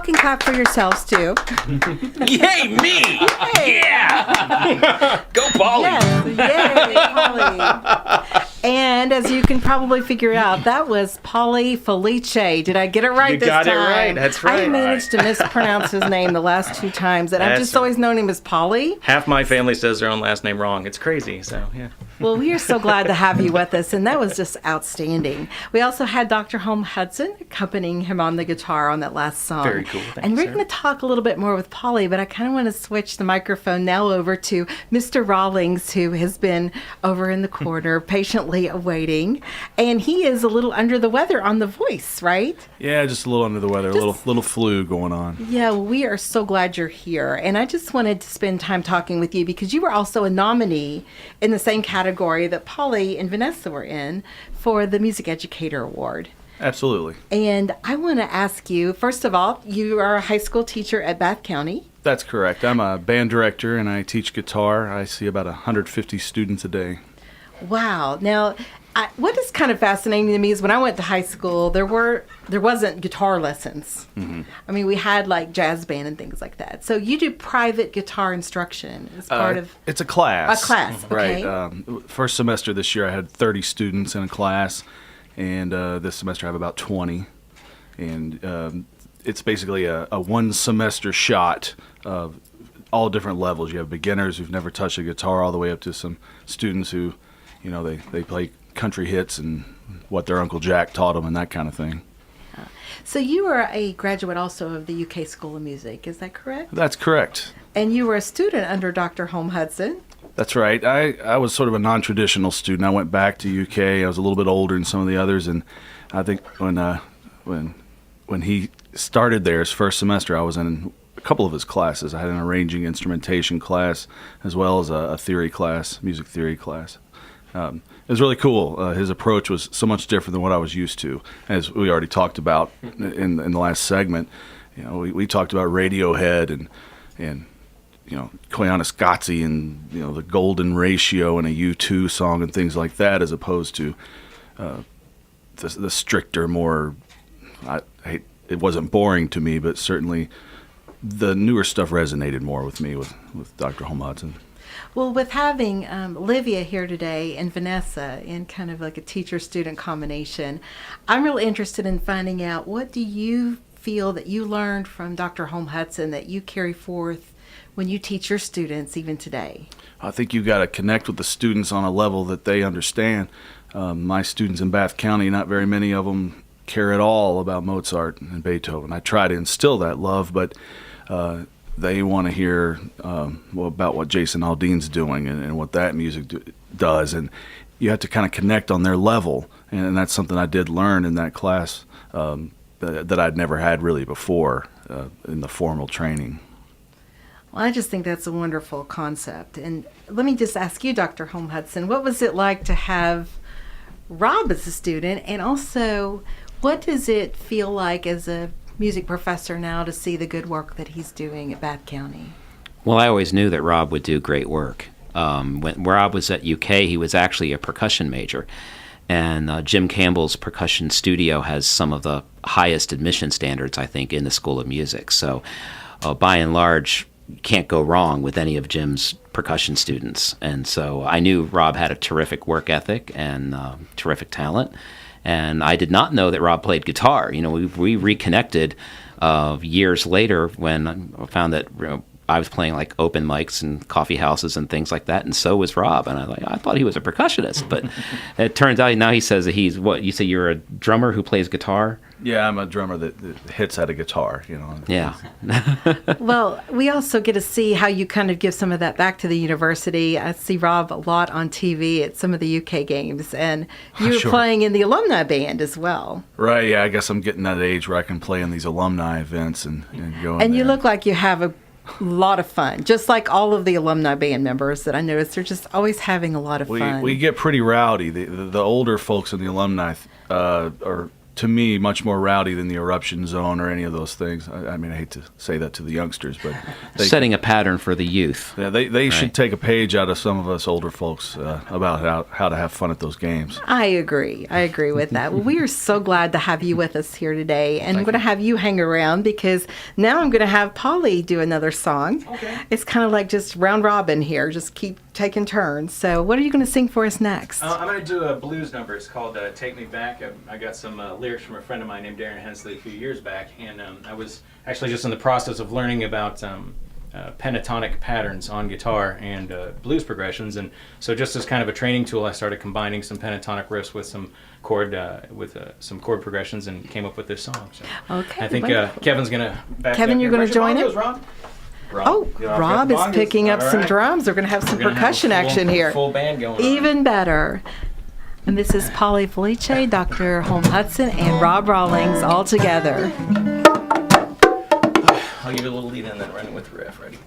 y'all can clap for yourselves too. Yay, me! Yay. Yeah! Go, Paulie! Yes, yay, Paulie. And as you can probably figure out, that was Paulie Felice. Did I get it right this time? You got it right. That's right. I managed to mispronounce his name the last 2 times, and I've just always known him as Paulie. Half my family says their own last name wrong. It's crazy, so yeah. Well, we are so glad to have you with us, and that was just outstanding. We also had Dr. Holm-Hudson accompanying him on the guitar on that last song. Very cool. Thanks, and we're going to talk a little bit more with Paulie, but I kind of want to switch the microphone now over to Mr. Rawlings, who has been over in the corner patiently awaiting, and he is a little under the weather on the voice, right? Yeah, just a little under the weather, a little flu going on. Yeah, well, we are so glad you're here, and I just wanted to spend time talking with you because you were also a nominee in the same category that Paulie and Vanessa were in for the Music Educator Award. Absolutely. And I want to ask you, first of all, you are a high school teacher at Bath County. That's correct. I'm a band director and I teach guitar. I see about 150 students a day. Wow. Now, what is kind of fascinating to me is when I went to high school, there wasn't guitar lessons. Mm-hmm. I mean, we had like jazz band and things like that. So you do private guitar instruction as part of... It's a class. A class, okay. Right. First semester this year I had 30 students in a class, and this semester I have about 20. And it's basically a one-semester shot of all different levels. You have beginners who've never touched a guitar all the way up to some students who, you know, they play country hits and what their Uncle Jack taught them and that kind of thing. So you are a graduate also of the UK School of Music, is that correct? That's correct. And you were a student under Dr. Holm-Hudson. That's right. I was sort of a non-traditional student. I went back to UK. I was a little bit older than some of the others, and I think when he started there his first semester, I was in a couple of his classes. I had an arranging instrumentation class as well as a theory class, music theory class. It was really cool. His approach was so much different than what I was used to, as we already talked about in the last segment. You know, we talked about Radiohead and you know, Koyaanisqatsi and, you know, the golden ratio in a U2 song and things like that, as opposed to the stricter, more, it wasn't boring to me, but certainly the newer stuff resonated more with me with Dr. Holm-Hudson. Well, with having Livia here today and Vanessa in kind of like a teacher-student combination, I'm really interested in finding out, what do you feel that you learned from Dr. Holm-Hudson that you carry forth when you teach your students even today? I think you've got to connect with the students on a level that they understand. My students in Bath County, not very many of them care at all about Mozart and Beethoven. I try to instill that love, but they want to hear about what Jason Aldean's doing and what that music does. And you have to kind of connect on their level. And that's something I did learn in that class that I'd never had really before in the formal training. Well, I just think that's a wonderful concept. And let me just ask you, Dr. Holm-Hudson, what was it like to have Rob as a student? And also, what does it feel like as a music professor now to see the good work that he's doing at Bath County? Well, I always knew that Rob would do great work. When Rob was at UK, he was actually a percussion major. And Jim Campbell's percussion studio has some of the highest admission standards, I think, in the School of Music. So by and large, you can't go wrong with any of Jim's percussion students. And so I knew Rob had a terrific work ethic and terrific talent. And I did not know that Rob played guitar. You know, we reconnected years later when I found that I was playing like open mics and coffee houses and things like that, and so was Rob. And I thought he was a percussionist, but it turns out now he says that he's what you say. You're a drummer who plays guitar. Yeah, I'm a drummer that hits at a guitar. You know. Yeah. Well, we also get to see how you kind of give some of that back to the university. I see Rob a lot on TV at some of the UK games, and you were Sure. playing in the alumni band as well. Right. Yeah. I guess I'm getting that age where I can play in these alumni events and go. And you there. look like you have a lot of fun, just like all of the alumni band members that I noticed. They're just always having a lot of fun. We get pretty rowdy. The older folks in the alumni are to me, much more rowdy than the Eruption Zone or any of those things. I mean, I hate to say that to the youngsters, but setting a pattern for the youth. Yeah, they should take a page out of some of us older folks about how to have fun at those games. I agree with that. Well, we are so glad to have you with us here today, and I'm going to have you hang around because now I'm going to have Paulie do another song. Okay. It's kind of like just round robin here, just keep taking turns. So what are you going to sing for us next? I'm going to do a blues number. It's called Take Me Back. I got some lyrics from a friend of mine named Darren Hensley a few years back, and I was actually just in the process of learning about pentatonic patterns on guitar and blues progressions, and so just as kind of a training tool, I started combining some pentatonic riffs with some chord progressions and came up with this song. So okay. I think Kevin's going to back Kevin, up. you're going to join in? Rob? Oh, Rob is picking up some drums. We're going to have some percussion action here. Full band going on. Even better. And this is Paulie Felice, Dr. Holm-Hudson, and Rob Rawlings all together. I'll give you a little lead in and then run it with the riff. Ready?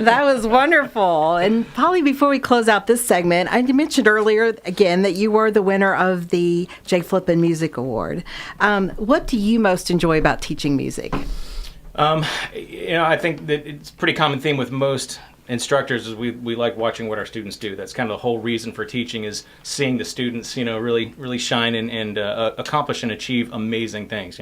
that was wonderful. And Paulie, before we close out this segment, I mentioned earlier again that you were the winner of the J. Flippin Music Award. What do you most enjoy about teaching music? I think that it's a pretty common theme with most instructors is we like watching what our students do. That's kind of the whole reason for teaching is seeing the students, really shine and accomplish and achieve amazing things.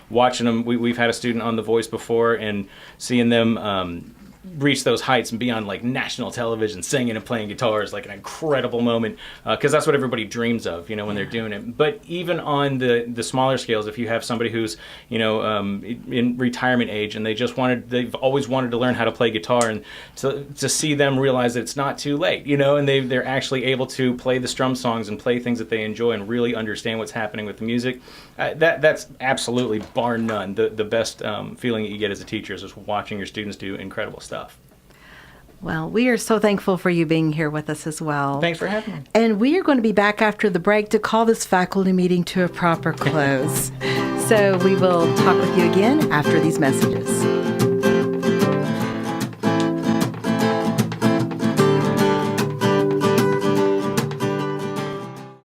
Watching them. We've had a student on The Voice before and seeing them reach those heights and be on like national television singing and playing guitar is like an incredible moment because that's what everybody dreams of when they're doing it. But even on the smaller scales, if you have somebody who's in retirement age and they've always wanted to learn how to play guitar, and to see them realize that it's not too late, and they're actually able to play the strum songs and play things that they enjoy and really understand what's happening with the music, that's absolutely bar none the best feeling that you get as a teacher is just watching your students do incredible stuff. Well, we are so thankful for you being here with us as well. Thanks for having me. And we are going to be back after the break to call this faculty meeting to a proper close. So we will talk with you again after these messages.